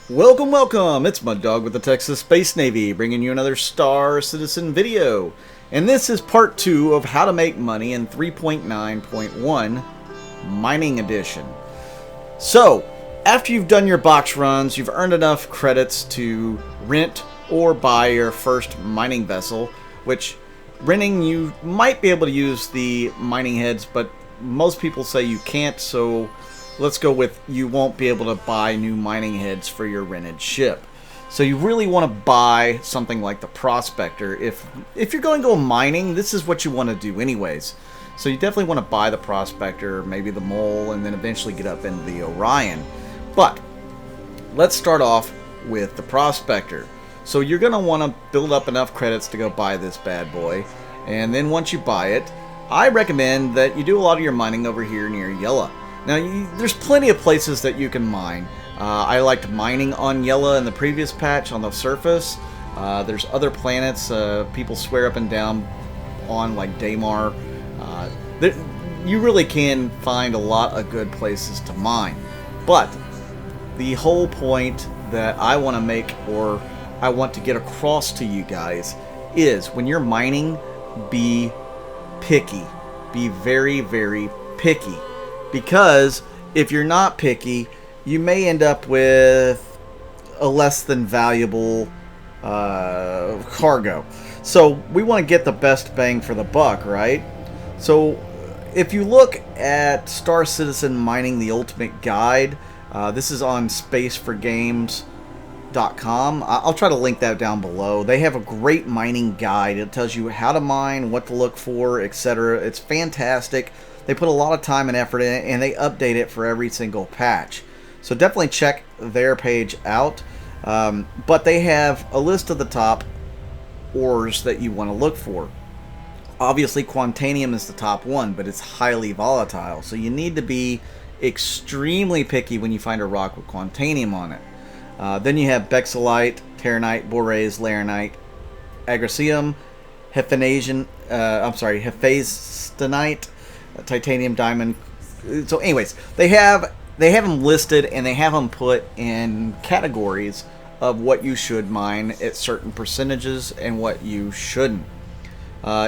Welcome, welcome! It's Mud Dog with the Texas Space Navy, bringing you another Star Citizen video. And this is part 2 of how to make money in 3.9.1 Mining Edition. So, after you've done your box runs, you've earned enough credits to rent or buy your first mining vessel, which renting you might be able to use the mining heads, but most people say you can't, so let's go with you won't be able to buy new mining heads for your rented ship. So you really want to buy something like the Prospector. If you're going to go mining, this is what you want to do anyways. So you definitely want to buy the Prospector, maybe the Mole, and then eventually get up into the Orion. But let's start off with the Prospector. So you're going to want to build up enough credits to go buy this bad boy. And then once you buy it, I recommend that you do a lot of your mining over here near Yella. Now, there's plenty of places that you can mine. I liked mining on Yella in the previous patch on the surface. There's other planets people swear up and down on, like Daymar. You really can find a lot of good places to mine. But the whole point that I want to make, or I want to get across to you guys, is when you're mining, be picky. Be very, very picky. Because if you're not picky, you may end up with a less than valuable cargo. So we want to get the best bang for the buck, right? So if you look at Star Citizen Mining the Ultimate Guide, this is on spaceforgames.com. I'll try to link that down below. They have a great mining guide. It tells you how to mine, what to look for, etc. It's fantastic. They put a lot of time and effort in it, and they update it for every single patch. So definitely check their page out. But they have a list of the top ores that you want to look for. Obviously, Quantanium is the top one, but it's highly volatile. So you need to be extremely picky when you find a rock with Quantanium on it. Then you have Bexelite, Terranite, Borase, Laranite, Agricium, Hephaestonite, Titanium, Diamond. So anyways, they have them listed, and they have them put in categories of what you should mine at certain percentages and what you shouldn't.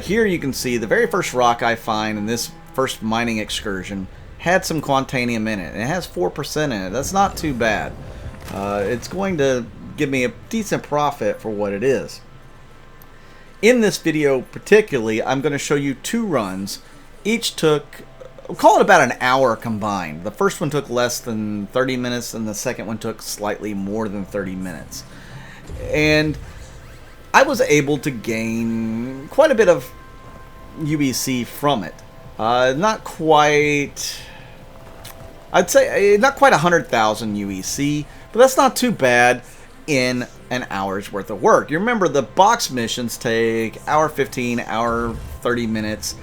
Here you can see the very first rock I find in this first mining excursion had some Quantanium in it, and it has 4% in it. That's not too bad. It's going to give me a decent profit for what it is. In this video particularly, I'm going to show you 2 runs. Each took, we'll call it about an hour combined. The first one took less than 30 minutes, and the second one took slightly more than 30 minutes. And I was able to gain quite a bit of UEC from it. Not quite, I'd say not quite 100,000 UEC, but that's not too bad in an hour's worth of work. You remember the box missions take hour 15, hour 30 minutes,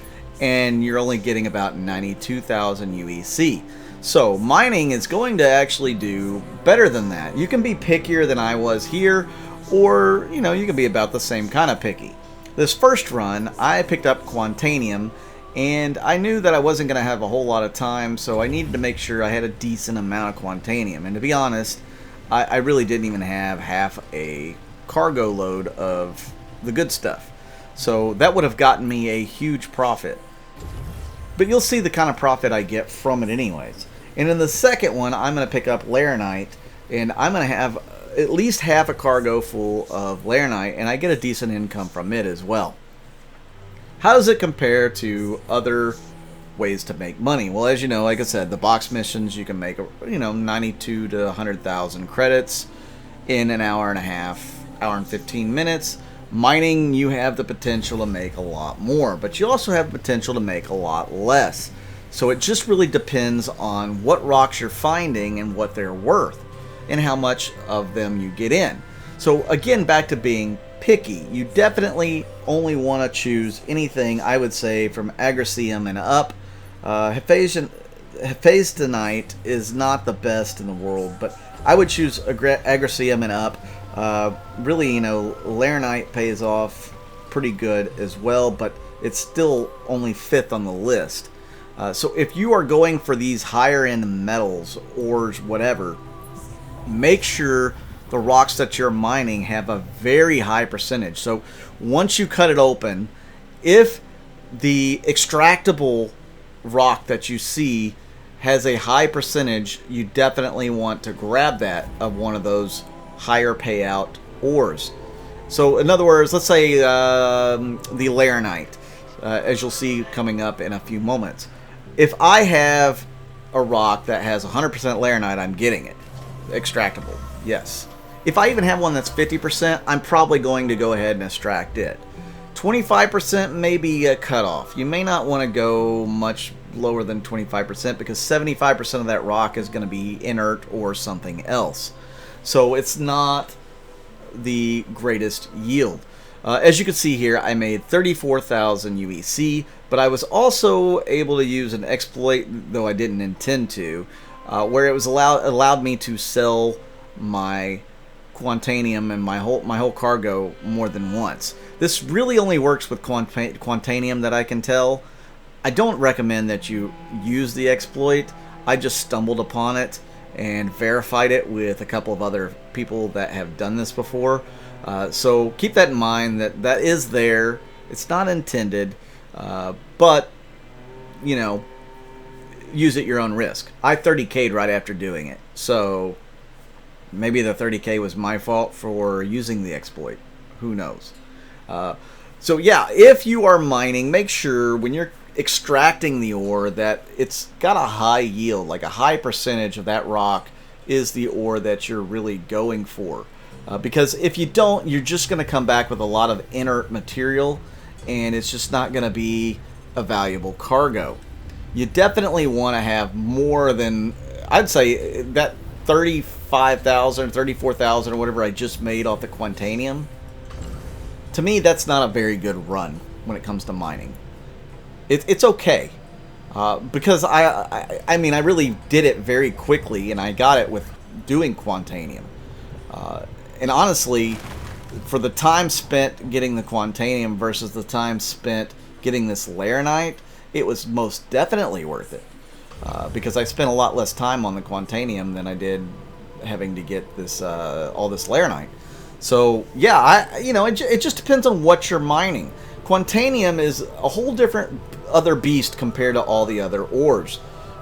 and you're only getting about 92,000 UEC. So mining is going to actually do better than that. You can be pickier than I was here, or you can be about the same kind of picky. This first run, I picked up Quantanium, and I knew that I wasn't going to have a whole lot of time, so I needed to make sure I had a decent amount of Quantanium. And to be honest, I really didn't even have half a cargo load of the good stuff. So that would have gotten me a huge profit. But you'll see the kind of profit I get from it anyways. And in the second one, I'm going to pick up Laranite, and I'm going to have at least half a cargo full of Laranite, and I get a decent income from it as well. How does it compare to other ways to make money? Well, as you know, like I said, the box missions, you can make 92 to 100,000 credits in an hour and a half, hour and 15 minutes. Mining, you have the potential to make a lot more, but you also have the potential to make a lot less. So it just really depends on what rocks you're finding and what they're worth and how much of them you get in. So again, back to being picky. You definitely only want to choose anything, I would say, from Agricium and up. Hephaestonite is not the best in the world, but I would choose Agricium and up. Really, Laranite pays off pretty good as well, but it's still only 5th on the list. So if you are going for these higher end metals, ores, whatever, make sure the rocks that you're mining have a very high percentage. So once you cut it open, if the extractable rock that you see has a high percentage, you definitely want to grab that of one of those higher payout ores. So in other words, let's say the laranite, as you'll see coming up in a few moments. If I have a rock that has 100% laranite, I'm getting it. Extractable, yes. If I even have one that's 50%, I'm probably going to go ahead and extract it. 25% may be a cutoff. You may not want to go much lower than 25% because 75% of that rock is going to be inert or something else. So it's not the greatest yield. As you can see here, I made 34,000 UEC, but I was also able to use an exploit, though I didn't intend to, where it was allowed me to sell my Quantanium and my whole cargo more than once. This really only works with Quantanium that I can tell. I don't recommend that you use the exploit. I just stumbled upon it and verified it with a couple of other people that have done this before. So keep that in mind, that is there. It's not intended, but, you know, use at your own risk. I 30K'd right after doing it, so maybe the 30K was my fault for using the exploit. Who knows? So yeah, if you are mining, make sure when you're extracting the ore that it's got a high yield, like a high percentage of that rock is the ore that you're really going for. Because if you don't, you're just going to come back with a lot of inert material, and it's just not going to be a valuable cargo. You definitely want to have more than, I'd say, that 35,000, 34,000, or whatever I just made off the Quantanium. To me, that's not a very good run when it comes to mining. It's okay. Because I mean, I really did it very quickly, and I got it with doing Quantanium. And honestly, for the time spent getting the Quantanium versus the time spent getting this laranite, it was most definitely worth it. Because I spent a lot less time on the Quantanium than I did having to get this all this laranite. So yeah, it just depends on what you're mining. Quantanium is a whole different other beast compared to all the other ores,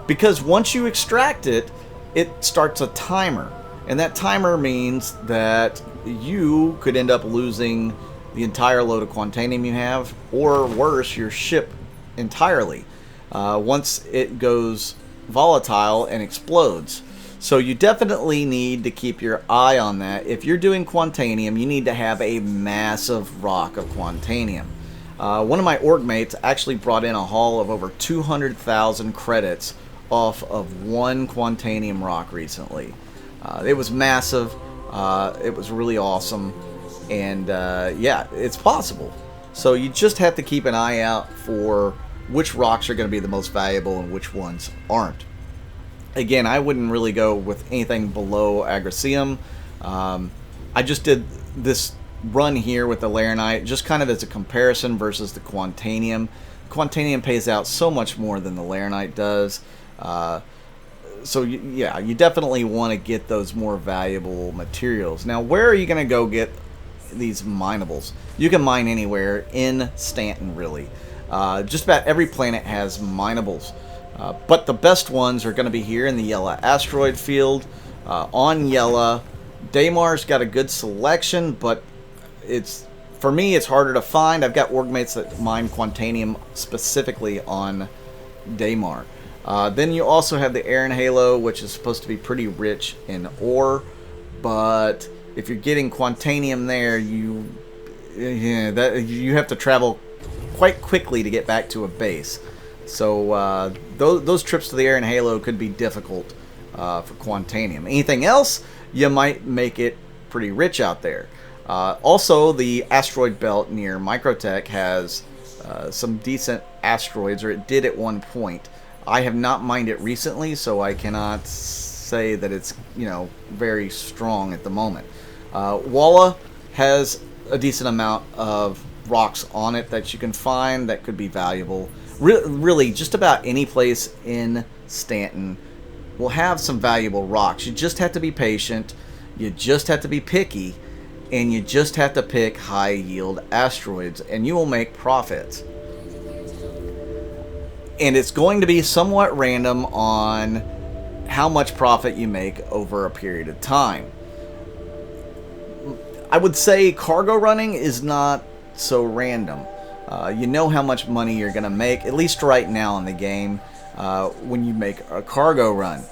because once you extract it, it starts a timer, and that timer means that you could end up losing the entire load of Quantanium you have, or worse, your ship entirely, once it goes volatile and explodes. So you definitely need to keep your eye on that. If you're doing Quantanium, you need to have a massive rock of Quantanium. One of my org mates actually brought in a haul of over 200,000 credits off of one Quantanium rock recently. It was massive. It was really awesome. And yeah, it's possible. So you just have to keep an eye out for which rocks are going to be the most valuable and which ones aren't. Again, I wouldn't really go with anything below Agricium. I just did this run here with the laranite just kind of as a comparison versus the Quantanium. Quantanium pays out so much more than the laranite does. So yeah, you definitely want to get those more valuable materials. Now, where are you going to go get these minables? You can mine anywhere in Stanton, really. Just about every planet has minables. But the best ones are going to be here in the Yela asteroid field. On Yela, Daymar's got a good selection, but for me, it's harder to find. I've got org mates that mine Quantanium specifically on Daymar. Then you also have the Aran Halo, which is supposed to be pretty rich in ore, but if you're getting Quantanium there, you have to travel quite quickly to get back to a base. So those trips to the Aran Halo could be difficult for Quantanium. Anything else, you might make it pretty rich out there. Also, the asteroid belt near Microtech has some decent asteroids, or it did at one point. I have not mined it recently, so I cannot say that it's very strong at the moment. Walla has a decent amount of rocks on it that you can find that could be valuable. Really, just about any place in Stanton, will have some valuable rocks. You just have to be patient, you just have to be picky, and you just have to pick high yield asteroids, and you will make profits. And it's going to be somewhat random on how much profit you make over a period of time. I would say cargo running is not so random. You know how much money you're going to make, at least right now in the game, when you make a cargo run.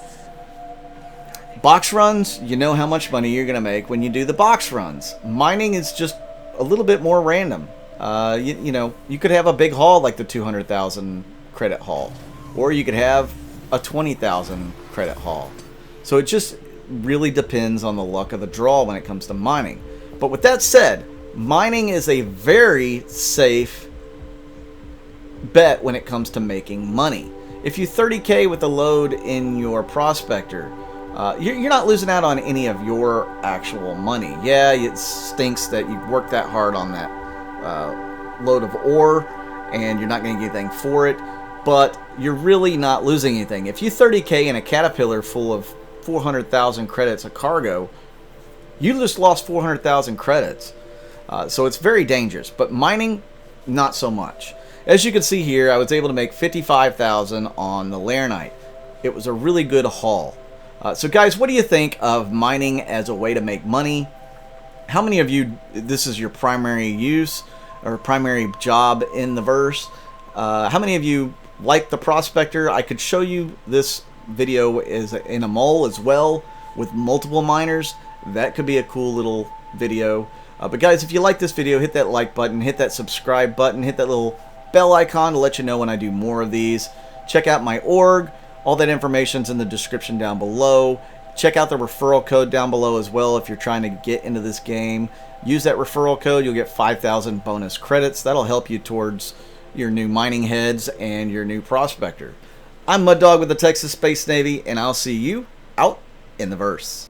Box runs, you know how much money you're going to make when you do the box runs. Mining is just a little bit more random. You know, you could have a big haul like the 200,000 credit haul, or you could have a 20,000 credit haul. So it just really depends on the luck of the draw when it comes to mining. But with that said, mining is a very safe bet when it comes to making money. If you 30k with a load in your prospector, you're not losing out on any of your actual money. Yeah, it stinks that you worked that hard on that load of ore and you're not going to get anything for it, but you're really not losing anything. If you 30k in a caterpillar full of 400,000 credits of cargo, you just lost 400,000 credits. So it's very dangerous, but mining, not so much. As you can see here, I was able to make 55,000 on the Laranite. It was a really good haul. So guys, what do you think of mining as a way to make money? How many of you, this is your primary use or primary job in the verse? How many of you like the prospector? I could show you this video is in a mole as well with multiple miners. That could be a cool little video. But guys, if you like this video, hit that like button, hit that subscribe button, hit that little bell icon to let you know when I do more of these. Check out my org. All that information's in the description down below. Check out the referral code down below as well if you're trying to get into this game. Use that referral code. You'll get 5,000 bonus credits. That'll help you towards your new mining heads and your new prospector. I'm Mud Dog with the Texas Space Navy, and I'll see you out in the verse.